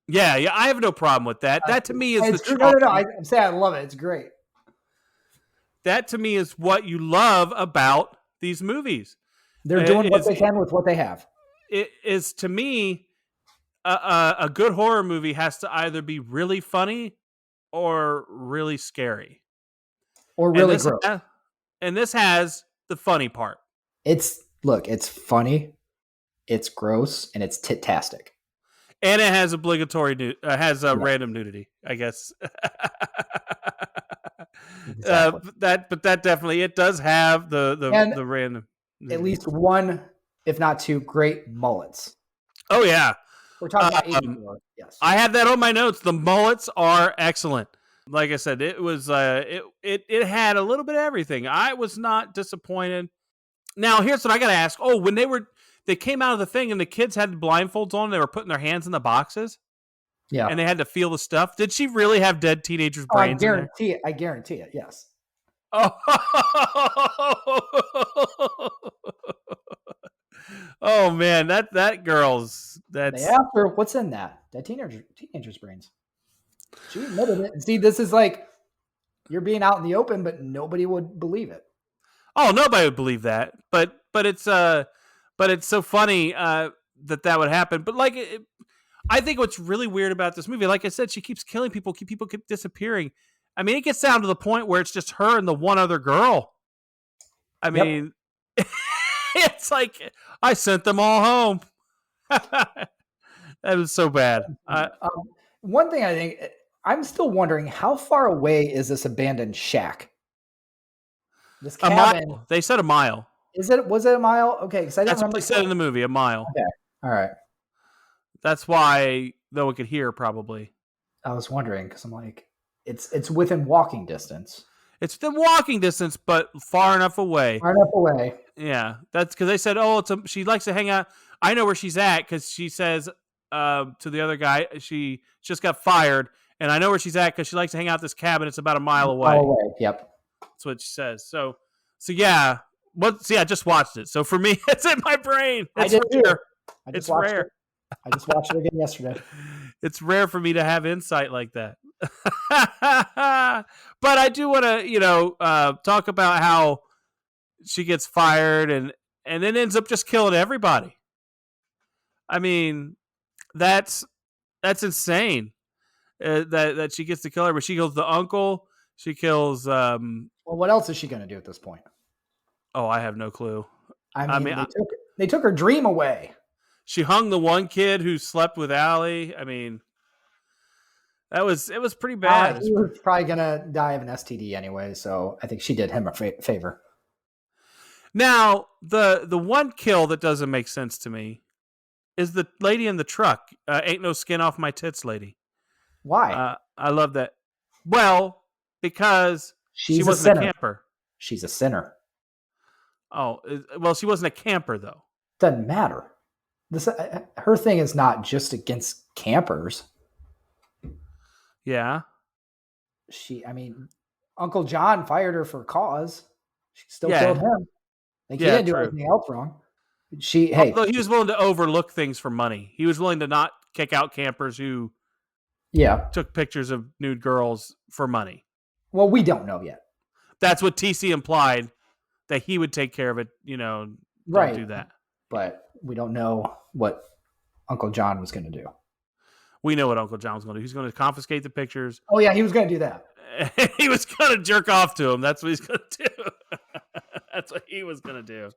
Yeah. I have no problem with that. That to me is no. I'm saying I love it. It's great. That to me is what you love about these movies. They're doing what they can with what they have. It is, to me, a good horror movie has to either be really funny or really scary. Or really gross. And this has the funny part. It's funny, it's gross, and it's tit-tastic. And it has random nudity, I guess. Exactly. But that definitely, it does have the random nudity. At least one, if not two, great mullets. Oh yeah. We're talking about 84. Yes. I have that on my notes. The mullets are excellent. Like I said, it was it had a little bit of everything. I was not disappointed. Now, here's what I got to ask. Oh, when they came out of the thing and the kids had blindfolds on, they were putting their hands in the boxes. Yeah. And they had to feel the stuff. Did she really have dead teenagers' brains? I guarantee it. Yes. Oh. Oh man, that girl's that's. They asked her, "What's in that?" That teenager's brains. She admitted it. And see, this is like you're being out in the open, but nobody would believe it. Oh, nobody would believe that. But it's so funny that would happen. But I think what's really weird about this movie, like I said, she keeps killing people. People keep disappearing. I mean, it gets down to the point where it's just her and the one other girl. I mean, it's like I sent them all home. That was so bad. One thing I think, I'm still wondering, how far away is this abandoned shack? This cabin. A mile. They said a mile. Was it a mile? Okay, because I didn't remember. That's what they said in the movie. A mile. Okay. All right. That's why no one could hear, probably. I was wondering because I'm like, it's within walking distance. It's within walking distance, but far enough away. Far enough away. Yeah, that's because they said, "Oh, she likes to hang out." I know where she's at because she says to the other guy, she just got fired, and I know where she's at because she likes to hang out at this cabin. It's about a mile away. Yep. That's what she says. So yeah. I just watched it. So for me, it's in my brain. It's rare. It's rare. I just watched it again yesterday. It's rare for me to have insight like that. But I do want to, talk about how she gets fired and then ends up just killing everybody. I mean, that's insane. That she gets to kill her, but she kills the uncle. She kills. Well, what else is she going to do at this point? Oh, I have no clue. I mean they took her dream away. She hung the one kid who slept with Allie. I mean, it was pretty bad. He was probably gonna die of an STD anyway, so I think she did him a favor. Now, the one kill that doesn't make sense to me is the lady in the truck. Ain't no skin off my tits, lady. Why? I love that. Well, because she wasn't a camper. She's a sinner. Oh, well, she wasn't a camper though. Doesn't matter. Her thing is not just against campers. Yeah. Uncle John fired her for a cause. She still killed him. He didn't do anything else wrong. Although he was willing to overlook things for money. He was willing to not kick out campers who took pictures of nude girls for money. Well, we don't know yet. That's what TC implied, that he would take care of it, don't do that. But we don't know what Uncle John was going to do. We know what Uncle John was going to do. He's going to confiscate the pictures. Oh, yeah, he was going to do that. He was going to jerk off to him. That's what he's going to do. That's what he was going to do.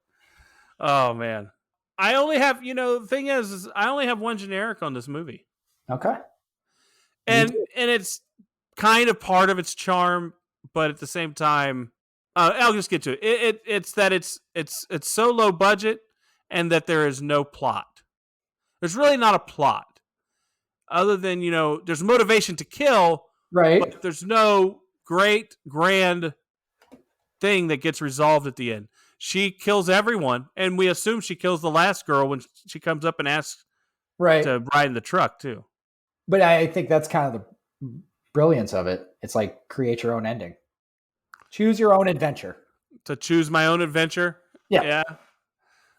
Oh, man. I only have, the thing is I only have one generic on this movie. Okay. And it's kind of part of its charm, but at the same time, I'll just get to it. It's that it's so low budget and that there is no plot. There's really not a plot. Other than, there's motivation to kill, right? But there's no great, grand thing that gets resolved at the end. She kills everyone, and we assume she kills the last girl when she comes up and asks to ride in the truck, too. But I think that's kind of the brilliance of it. It's like create your own ending. Choose your own adventure. To choose my own adventure? Yeah.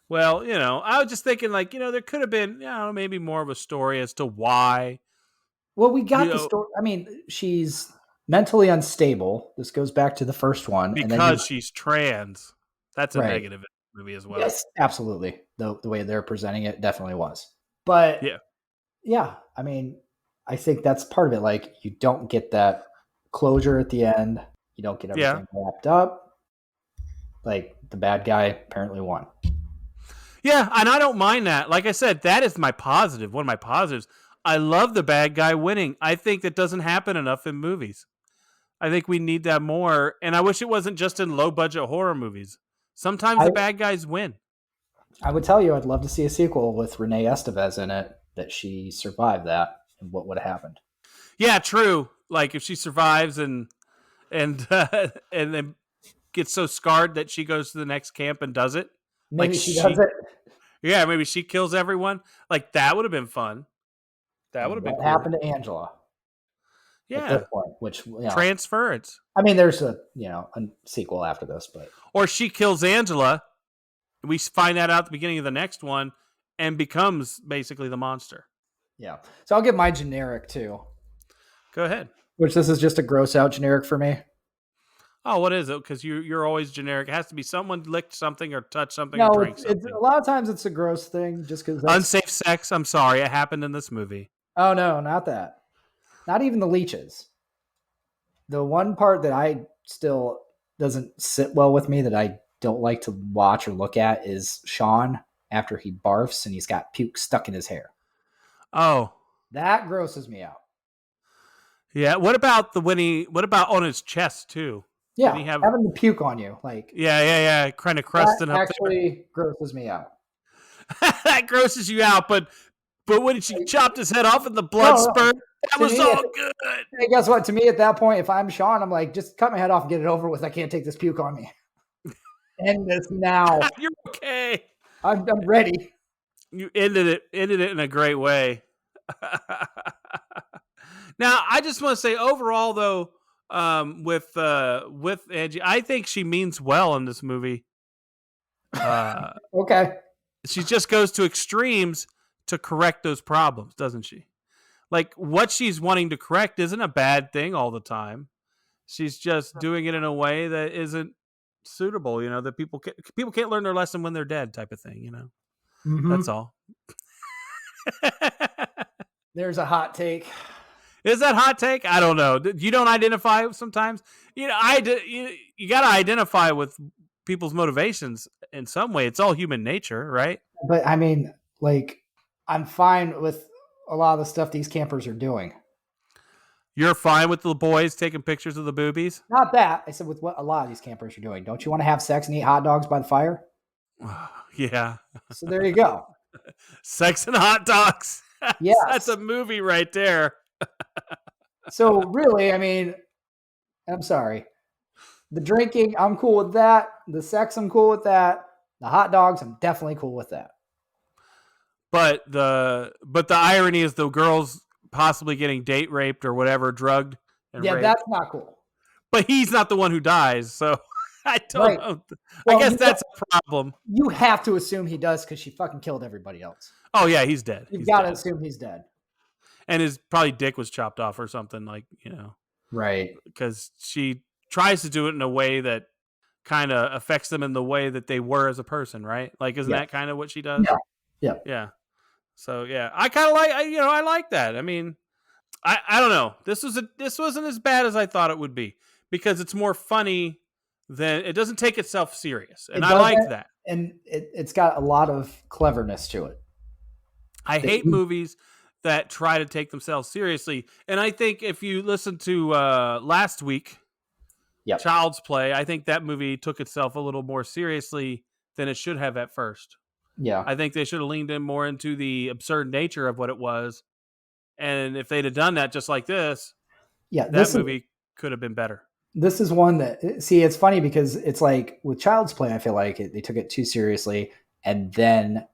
Well, I was just thinking, there could have been, maybe more of a story as to why. Well, we got the story. I mean, she's mentally unstable. This goes back to the first one. Because she's trans. That's a negative in the movie as well. Yes, absolutely. The way they're presenting it definitely was. But, I mean, I think that's part of it. Like, you don't get that closure at the end. You don't get everything wrapped up. Like, the bad guy apparently won. Yeah, and I don't mind that. Like I said, that is my positive. One of my positives. I love the bad guy winning. I think that doesn't happen enough in movies. I think we need that more. And I wish it wasn't just in low-budget horror movies. Sometimes the bad guys win. I would tell you I'd love to see a sequel with Renee Estevez in it, that she survived that, and what would have happened. Yeah, true. Like if she survives and then gets so scarred that she goes to the next camp and does it. Maybe she does it. Yeah, maybe she kills everyone. Like that would have been fun. That would have been cool. Happened to Angela. Yeah. At this point, which transference. I mean, there's a sequel after this, but or she kills Angela. We find that out at the beginning of the next one and becomes basically the monster. Yeah. So I'll give my generic too. Go ahead. Which this is just a gross out generic for me. Oh, what is it? Because you're always generic. It has to be someone licked something or touched something or drank something. A lot of times it's a gross thing just because... Unsafe sex, I'm sorry. It happened in this movie. Oh, no, not that. Not even the leeches. The one part that I still doesn't sit well with me that I don't like to watch or look at is Sean after he barfs and he's got puke stuck in his hair. Oh. That grosses me out. Yeah. What about on his chest too? Yeah, having the puke on you, like yeah, kind of crusting up. Actually, grosses me out. That grosses you out, but But when she chopped his head off and the blood No. spurted, that To was me, all good. Hey, guess what? To me, at that point, if I'm Sean, I'm like, just cut my head off and get it over with. I can't take this puke on me. End this now. You're okay. I'm ready. You ended it in a great way. Now, I just want to say overall, though, with Angie, I think she means well in this movie. Okay. She just goes to extremes to correct those problems, doesn't she? Like, what she's wanting to correct isn't a bad thing all the time. She's just doing it in a way that isn't suitable, that people can't learn their lesson when they're dead, type of thing, Mm-hmm. That's all. There's a hot take. Is that hot take? I don't know. You don't identify sometimes. You got to identify with people's motivations in some way. It's all human nature, right? But I mean, like, I'm fine with a lot of the stuff these campers are doing. You're fine with the boys taking pictures of the boobies? Not that. I said with what a lot of these campers are doing. Don't you want to have sex and eat hot dogs by the fire? Yeah. So there you go. Sex and hot dogs. Yes. That's a movie right there. So really, I mean, I'm sorry. The drinking, I'm cool with that. The sex, I'm cool with that. The hot dogs, I'm definitely cool with that. But the irony is the girls possibly getting date raped or whatever, drugged and raped. That's not cool. But he's not the one who dies, so I don't know. Well, I guess that's a problem. You have to assume he does because she fucking killed everybody else. Oh yeah, he's dead. You've got to assume he's dead. And his probably dick was chopped off or something, Right. Because she tries to do it in a way that kind of affects them in the way that they were as a person, right? Like, isn't that kind of what she does? Yeah. So yeah, I kind of like, I like that. I mean, I don't know. This wasn't as bad as I thought it would be because it's more funny than it doesn't take itself serious, and I like that. And it's got a lot of cleverness to it. I hate movies that try to take themselves seriously, and I think if you listen to last week, Child's Play, I think that movie took itself a little more seriously than it should have at first. Yeah. I think they should have leaned in more into the absurd nature of what it was. And if they'd have done that just like this, that movie could have been better. This is one that, see, it's funny because it's like with Child's Play, I feel like they took it too seriously. And then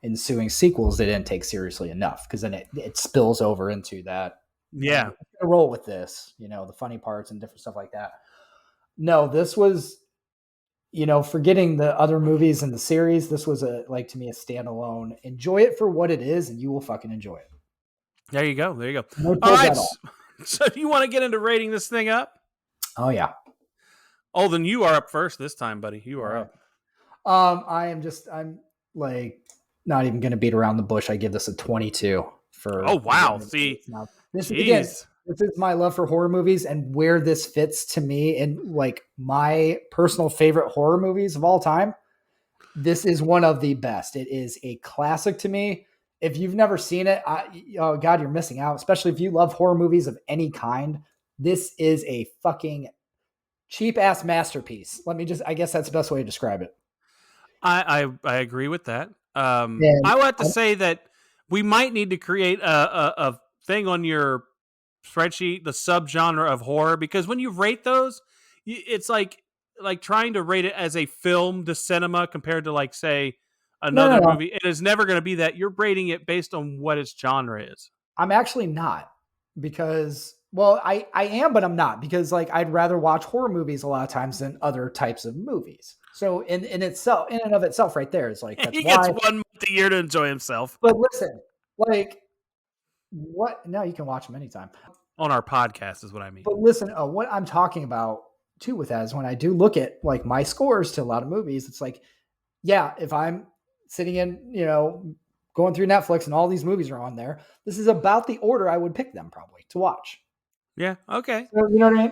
ensuing sequels, they didn't take seriously enough because then it spills over into that. Yeah. Roll with this, the funny parts and different stuff like that. No, this was, forgetting the other movies in the series, this was to me a standalone. Enjoy it for what it is, and you will fucking enjoy it. There you go. No, all right. So do you want to get into rating this thing up? Oh yeah. Oh, then you are up first this time, buddy. You are up. I'm like not even going to beat around the bush. I give this a 22 for. Oh wow! See, this is my love for horror movies and where this fits to me in like my personal favorite horror movies of all time. This is one of the best. It is a classic to me. If you've never seen it, oh God, you're missing out. Especially if you love horror movies of any kind. This is a fucking cheap ass masterpiece. I guess that's the best way to describe it. I agree with that. I would have to say that we might need to create a thing on your spreadsheet, the subgenre of horror, because when you rate those, it's like trying to rate it as a film de cinema compared to like say another movie. It is never going to be that. You're rating it based on what its genre is. I'm actually not because, well, I am, but I'm not because like I'd rather watch horror movies a lot of times than other types of movies. So in and of itself, right there, it's like that's he gets 1 month a year to enjoy himself. But listen, like what? No, you can watch them anytime on our podcast, is what I mean. But listen, what I'm talking about too with that is when I do look at like my scores to a lot of movies, it's like, yeah, if I'm sitting in, going through Netflix and all these movies are on there, this is about the order I would pick them probably to watch. Yeah. Okay. So, you know what I mean?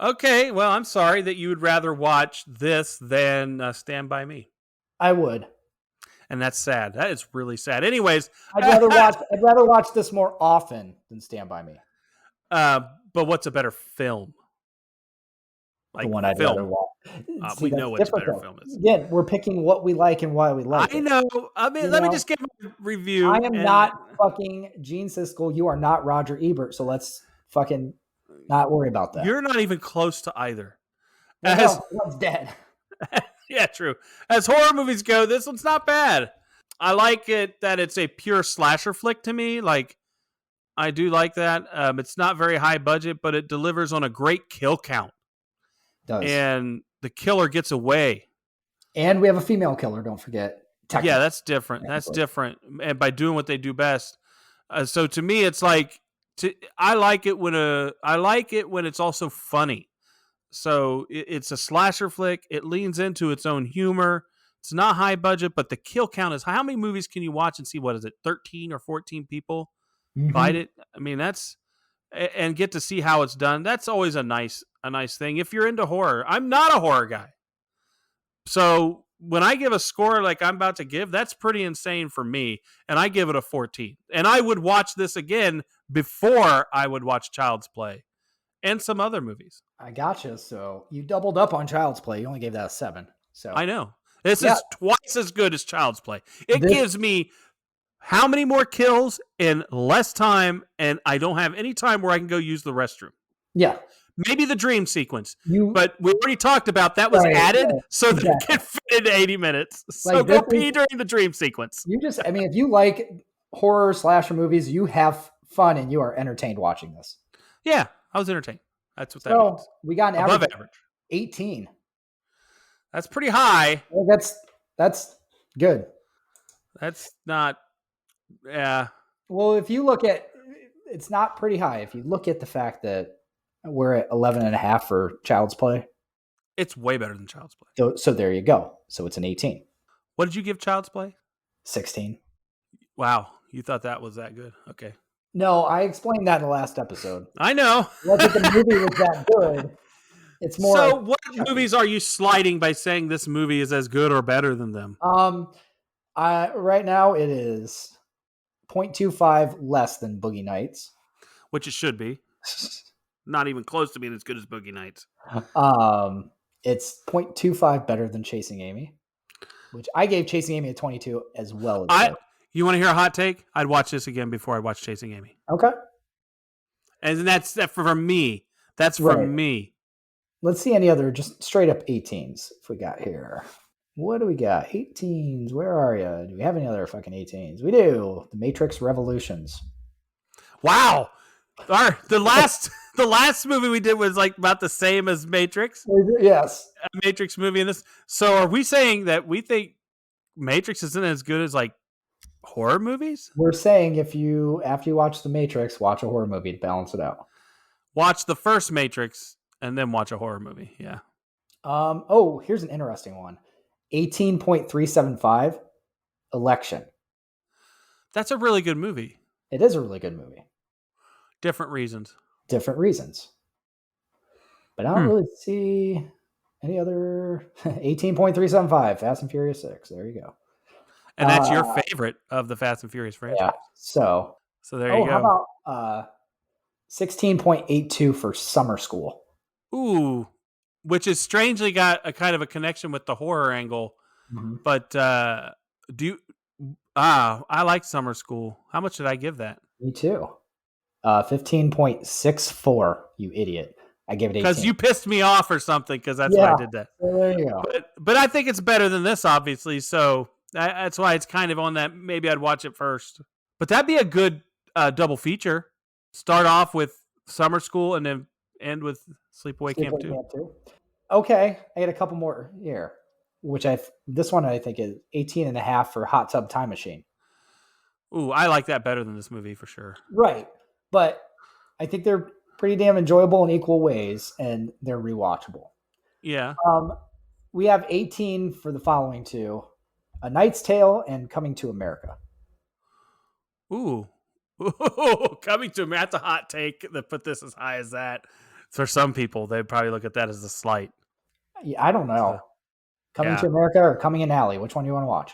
Okay. Well, I'm sorry that you would rather watch this than Stand By Me. I would. And that's sad. That is really sad. Anyways, I'd rather watch this more often than Stand By Me. But what's a better film? Like the one I'd film. rather watch. See, We that's know what's different, better though. film is. Again, we're picking what we like and why we like I it. know. I mean, You let me know? just give a review. I am not fucking Gene Siskel. You are not Roger Ebert. So let's fucking not worry about that. You're not even close to either. No, one's dead. Yeah, true. As horror movies go, this one's not bad. I like it that it's a pure slasher flick to me. Like, I do like that. It's not very high budget, but it delivers on a great kill count. Does. And the killer gets away. And we have a female killer, don't forget. Yeah, that's different. That's different. And by doing what they do best. So to me, it's like I like it when it's also funny. So it's a slasher flick. It leans into its own humor. It's not high budget, but the kill count is high. How many movies can you watch and see, what is it, 13 or 14 people fight it? I mean, and get to see how it's done. That's always a nice thing. If you're into horror, I'm not a horror guy. So when I give a score like I'm about to give, that's pretty insane for me. And I give it a 14. And I would watch this again before I would watch Child's Play and some other movies. I gotcha. So you doubled up on Child's Play. You only gave that a 7. So I know. This is twice as good as Child's Play. It gives me how many more kills in less time, and I don't have any time where I can go use the restroom. Yeah. Maybe the dream sequence, but we already talked about that was added so that it can fit into 80 minutes. So like go pee during the dream sequence. If you like horror slasher movies, you have fun and you are entertained watching this. Yeah, I was entertained. That's what that means. We got an above average 18. That's pretty high. Well, that's good. That's not, yeah. Well, if you look at, it's not pretty high. If you look at the fact that we're at 11.5 for Child's Play. It's way better than Child's Play. So there you go. So it's an 18. What did you give Child's Play? 16. Wow. You thought that was that good. Okay. No, I explained that in the last episode. I know. Not that the movie was that good. It's more. So what movies are you sliding by saying this movie is as good or better than them? Right now it is 0.25 less than Boogie Nights. Which it should be. Not even close to being as good as Boogie Nights. It's 0.25 better than Chasing Amy, which I gave Chasing Amy a 22 as well. You want to hear a hot take? I'd watch this again before I watch Chasing Amy. Okay. And that's for me. That's for me. Let's see any other just straight up 18s if we got here. What do we got? 18s. Where are you? Do we have any other fucking 18s? We do. The Matrix Revolutions. Wow. The last movie we did was like about the same as Matrix. Yes. A Matrix movie in this. So are we saying that we think Matrix isn't as good as like horror movies? We're saying after you watch The Matrix, watch a horror movie to balance it out. Watch the first Matrix and then watch a horror movie. Yeah. Here's an interesting one. 18.375 Election. That's a really good movie. It is a really good movie. Different reasons. But I don't really see any other 18.375 Fast and Furious 6. There you go. And that's your favorite of the Fast and Furious franchise. Yeah. So there you go. How about 16.82 for Summer School? Ooh, which has strangely got a kind of a connection with the horror angle. Mm-hmm. But I like Summer School. How much did I give that? Me too. 15.64, you idiot. I gave it 18. Because you pissed me off or something, because that's why I did that. Well, there you go. But I think it's better than this, obviously. So that's why it's kind of on that. Maybe I'd watch it first. But that'd be a good double feature. Start off with Summer School and then end with Sleepaway Camp 2. Okay, I got a couple more here. This one I think is 18.5 for Hot Tub Time Machine. Ooh, I like that better than this movie for sure. Right, but I think they're pretty damn enjoyable in equal ways, and they're rewatchable. Yeah. We have 18 for the following two: A Knight's Tale and Coming to America. Ooh, Coming to America. That's a hot take that put this as high as that. For some people, they'd probably look at that as a slight. Yeah, I don't know. Coming to America or Coming in Alley? Which one do you want to watch?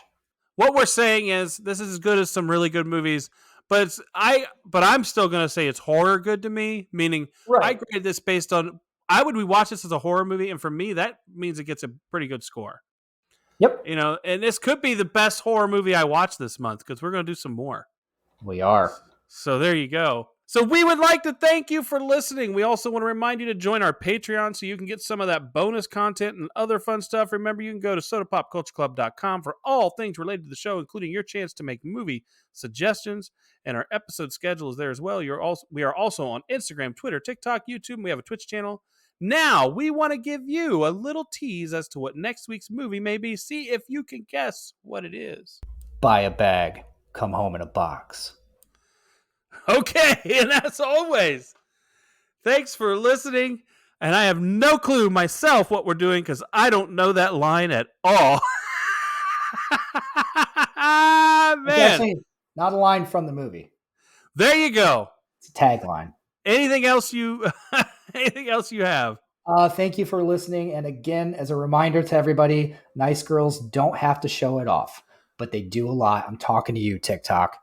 What we're saying is this is as good as some really good movies, but I'm still going to say it's horror good to me, meaning I grade this based on I would rewatch this as a horror movie, and for me, that means it gets a pretty good score. Yep. You know, and this could be the best horror movie I watched this month because we're going to do some more. We are. So there you go. So we would like to thank you for listening. We also want to remind you to join our Patreon so you can get some of that bonus content and other fun stuff. Remember, you can go to sodapopcultureclub.com for all things related to the show, including your chance to make movie suggestions. And our episode schedule is there as well. We are also on Instagram, Twitter, TikTok, YouTube, and we have a Twitch channel. Now, we want to give you a little tease as to what next week's movie may be. See if you can guess what it is. Buy a bag, come home in a box. Okay, and as always, thanks for listening. And I have no clue myself what we're doing because I don't know that line at all. Man. Not a line from the movie. There you go. It's a tagline. Anything else you have? Thank you for listening. And again, as a reminder to everybody, nice girls don't have to show it off, but they do a lot. I'm talking to you, TikTok.